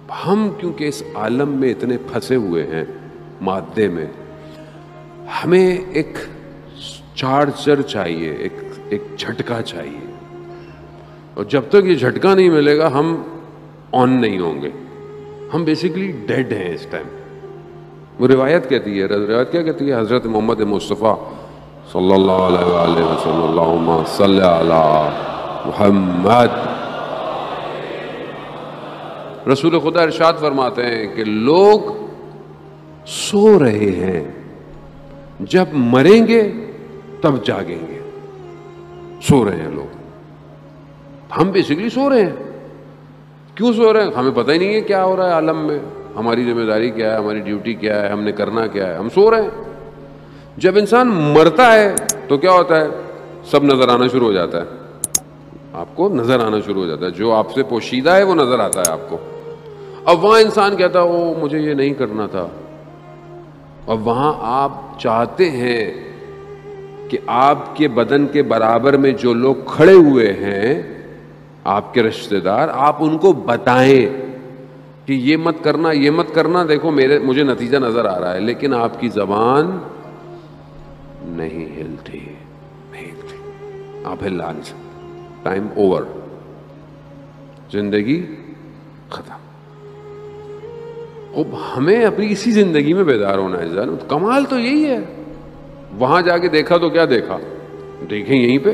ہم کیونکہ اس عالم میں اتنے پھنسے ہوئے ہیں مادے میں، ہمیں ایک چارجر چاہیے، ایک جھٹکا چاہیے، اور جب تک یہ جھٹکا نہیں ملے گا ہم آن نہیں ہوں گے. ہم بیسیکلی ڈیڈ ہیں اس ٹائم. وہ روایت کہتی ہے، روایت کیا کہتی ہے؟ حضرت محمد مصطفیٰ صلی اللہ علیہ وآلہ وسلم، اللہم صلی علی محمد، رسول خدا ارشاد فرماتے ہیں کہ لوگ سو رہے ہیں، جب مریں گے تب جاگیں گے. سو رہے ہیں لوگ. ہم بیسیکلی سو رہے ہیں. کیوں سو رہے ہیں؟ ہمیں پتہ ہی نہیں ہے کیا ہو رہا ہے عالم میں، ہماری ذمہ داری کیا ہے، ہماری ڈیوٹی کیا ہے، ہم نے کرنا کیا ہے. ہم سو رہے ہیں. جب انسان مرتا ہے تو کیا ہوتا ہے؟ سب نظر آنا شروع ہو جاتا ہے. آپ کو نظر آنا شروع ہو جاتا ہے، جو آپ سے پوشیدہ ہے وہ نظر آتا ہے آپ کو. اب وہاں انسان کہتا ہے او مجھے یہ نہیں کرنا تھا. اب وہاں آپ چاہتے ہیں کہ آپ کے بدن کے برابر میں جو لوگ کھڑے ہوئے ہیں، آپ کے رشتہ دار، آپ ان کو بتائیں کہ یہ مت کرنا، یہ مت کرنا، دیکھو مجھے نتیجہ نظر آ رہا ہے. لیکن آپ کی زبان نہیں ہلتی، نہیں ہلتی. آپ ہلا نہیں سکتے. ٹائم اوور، زندگی ختم. اب ہمیں اپنی اسی زندگی میں بیدار ہونا ہے. کمال تو یہی ہے. وہاں جا کے دیکھا تو کیا دیکھا؟ دیکھیں یہیں پہ